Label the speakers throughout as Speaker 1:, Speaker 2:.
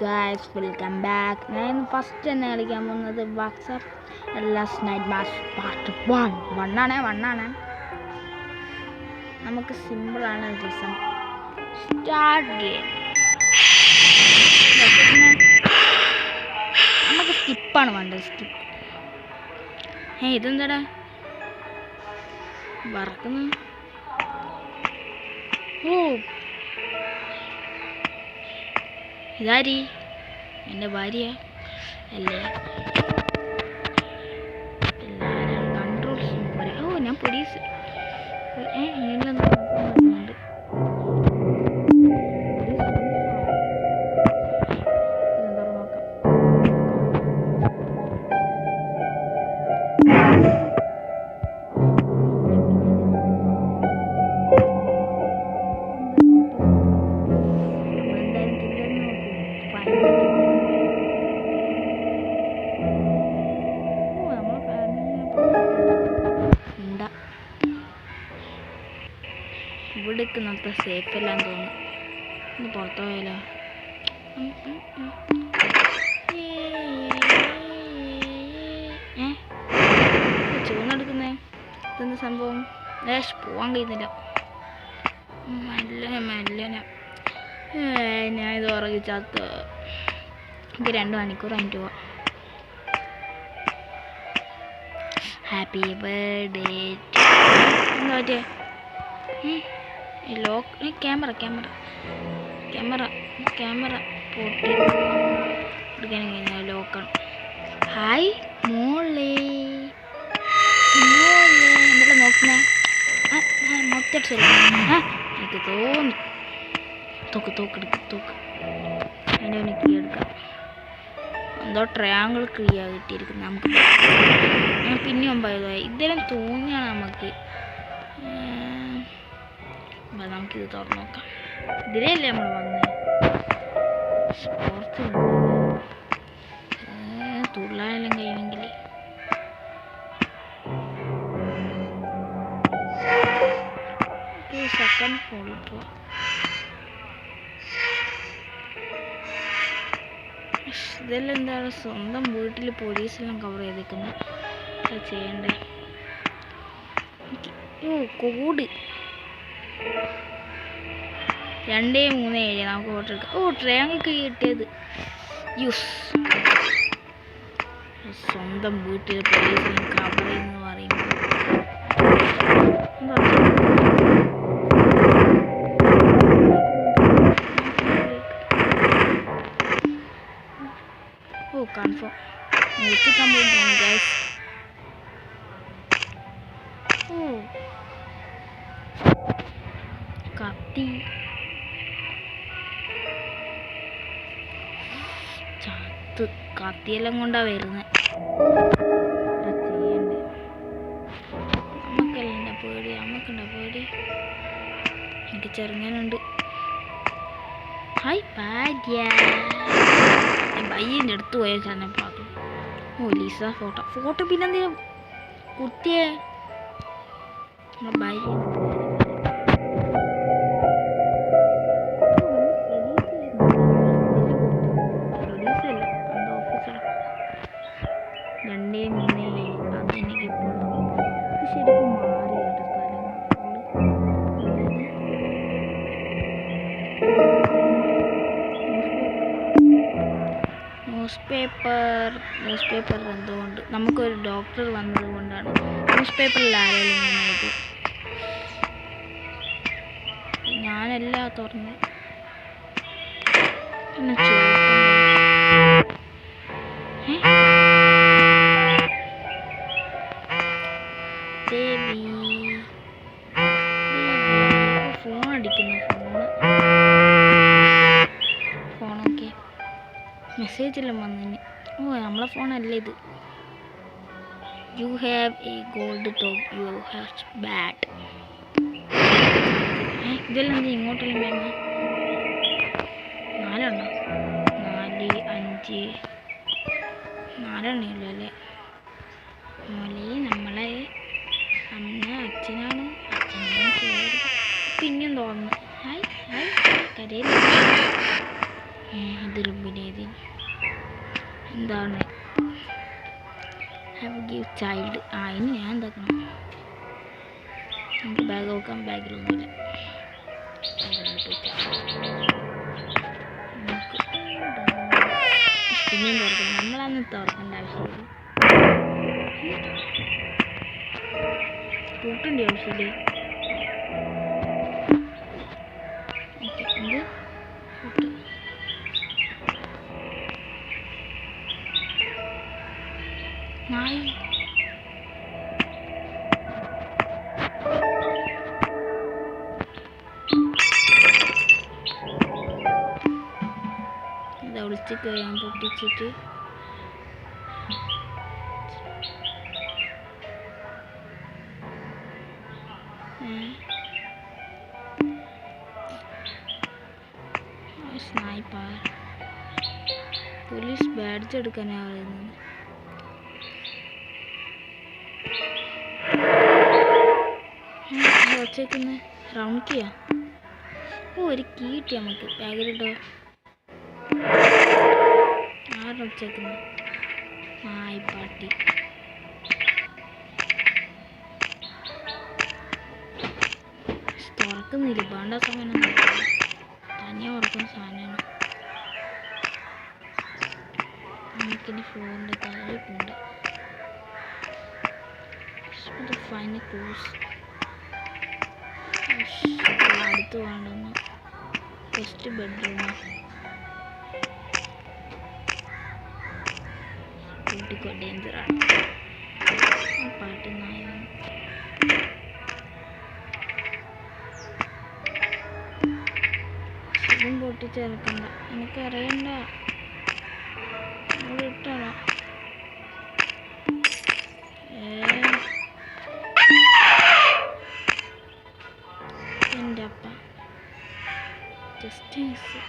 Speaker 1: Guys, welcome back. ഞാൻ first തന്നെ കളിക്കാൻ പോകുന്നത് WhatsApp last night match part 1 നമുക്ക് സിമ്പിളാണ് രസം. Start game. നമുക്ക് സ്കിപ്പാണ് വേണ്ടത്. സ്കിപ്പ്. ഇതെന്താടാ വറക്കുന്നു? ഓ, ഇതാരി എൻ്റെ ഭാര്യ അല്ലേ? കൺട്രോൾസ് പോലെ. ഓ, ഞാൻ പോലീസ്. ഇങ്ങനെ നോക്കുന്നുണ്ട്. ഇവിടേക്ക് നമുക്ക് സേഫ് അല്ലാന്ന് തോന്നുന്നു. ഒന്ന് പുറത്തു പോയാലോ? ചൂന്നെടുക്കുന്നേ ഇതെന്താ സംഭവം? പോവാൻ കഴിയുന്നില്ല. മെല്ലനെ ഞാൻ ഇത് ഉറങ്ങിച്ചാത്ത്. എനിക്ക് 2 മണിക്കൂർ കഴിഞ്ഞിട്ട് പോവാം. Happy birthday. എന്താ പറ്റിയേ? ലോക്ക് ക്യാമറ പൊട്ടി എടുക്കാൻ കഴിഞ്ഞാൽ ലോക്കാണ്. ഹായ് മോളെ, എന്തെല്ലാം നോക്കുന്നേ? മൊത്തം എനിക്ക് തോന്നി. തോക്ക് അതിൻ്റെ പിന്നെ കീ എടുക്കാം. എന്തോ ട്രയാങ്കിൾ കീയാണ് കിട്ടിയിരിക്കുന്നത് നമുക്ക്. ഞാൻ പിന്നെ 9 ഇതെല്ലാം തോന്നിയാണ് നമുക്ക്. നമുക്കിത് തുറന്നു നോക്കാം. ഇതിലല്ലേ നമ്മൾ വന്നത്? സ്പോർട്സ് തുള്ളാനെല്ലാം കഴിയുമെങ്കിൽ സെക്കൻഡ് ഫ്ലോറിൽ പോവാം. ഇതെല്ലാം എന്താണ്? സ്വന്തം വീട്ടിൽ പോലീസെല്ലാം കവർ ചെയ്തേക്കുന്നത്. ചെയ്യണ്ടേ? കോഡ് 237 നമുക്ക് ഫോട്ടോ എടുക്കാം. ഓ, ട്രയാങ്കിൾ കിട്ടിയത്. സ്വന്തം വീട്ടിൽ പോലീസിനെ കവർ എന്ന് പറയുമ്പോൾ കൺഫേം നിർത്തിക്കാൻ പോകുന്നു ഗൈസ്. കത്തി ചത്ത്. കത്തിയെല്ലാം കൊണ്ടാ വരുന്നത്. ചെയ്യണ്ടേ? നമുക്കല്ല പേടി. എനിക്ക് ചെറുങ്ങനുണ്ട്. ഹായ് ഭാര്യ. ബയ്യൻ്റെ അടുത്ത് പോയാൽ തന്നെ പാടും. ഓ, ലീസ ഫോട്ടോ പിന്നെന്തിനാ കുത്തിയേ? നമ്മുടെ ഭാര്യ ന്യൂസ് പേപ്പർ എന്തുകൊണ്ട് നമുക്കൊരു ഡോക്ടർ വന്നത് കൊണ്ടാണ് ന്യൂസ് പേപ്പറിൽ ആരെങ്കിലും ഇങ്ങനെ ഇത്. ഞാനെല്ലാം തുറന്ന് പിന്നെ ഫോൺ അടിക്കുന്നു. ഫോണൊക്കെ മെസ്സേജെല്ലാം വന്നിന്. ഓ, നമ്മളെ ഫോണല്ലേ ഇത്. You have A gold top your has bad. ഇതെല്ലാം എന്ത് ഇങ്ങോട്ടെല്ലാം വരുന്നത്? 4 5 4 അല്ലേ? മോലെ, നമ്മളെ അച്ഛനാണ് ചെയ്തത്. പിന്നെയും തോന്നുന്നു. ഹായ് കരയിൽ ഇത് റിബിനെ എന്താണ് ഹാവ് ഗിവ് ചൈൽഡ്. ഇനി ഞാൻ എന്താക്കണം? നമുക്ക് ബാഗ് നോക്കാം. ബാഗിലൊന്നുമില്ല. പിന്നെയും തുറക്കണം. നമ്മളന്ന് തുറക്കേണ്ട ആവശ്യമില്ല. കൂട്ടേണ്ട ആവശ്യമില്ലേ? ഓക്കെ, എന്ത് കൂട്ട്? നായി. ഇതാ വിളിച്ചിട്ട് ഞാൻ പൊട്ടിച്ചിട്ട് സ്നൈപ്പർ. പോലീസ് ബാഡ്ജ് എടുക്കാനാണ് പറയുന്നത്. വച്ചേക്കുന്നത് റൗണ്ട് കീയാ. ഒരു കീ കിട്ടി നമുക്ക്. ബാഗിലിട്ടോ. ആരുടെ വച്ചേക്കുന്നത്? പാട്ടി. തുറക്കുന്നില്ല. വേണ്ട സമയം തനിയെ ഉറക്കുന്ന സാധനമാണ്. നമുക്കിനി ഫ്ലോറിൻ്റെ താഴെ പോകണ്ട. Fine close. അടുത്ത് വേണ്ടെന്ന്. First bedroom. കുട്ടിക്കോ ഡേഞ്ചറാണ്. പാട്ട് നായാണ്. ഇതും പൊട്ടിച്ചേർക്കണ്ട. എനിക്കറിയണ്ട. ഇവിടെ ഇട്ടാണോ? എൻ്റെ അപ്പ ജസ്റ്റ് മിസ്.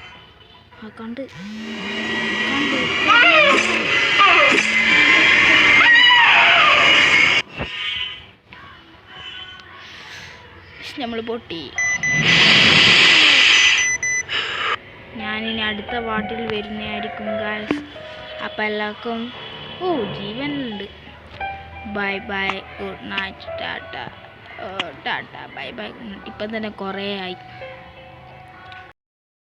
Speaker 1: കണ്ട് നമ്മൾ പൊട്ടി. ഞാനിനി അടുത്ത പാട്ടിൽ വരുന്നതായിരിക്കും ഗായ്സ്. അപ്പം എല്ലാവർക്കും ജീവനുണ്ട്. Bye bye, good night, Tata. Tata, bye bye. ഇപ്പം തന്നെ കുറേ ആയി.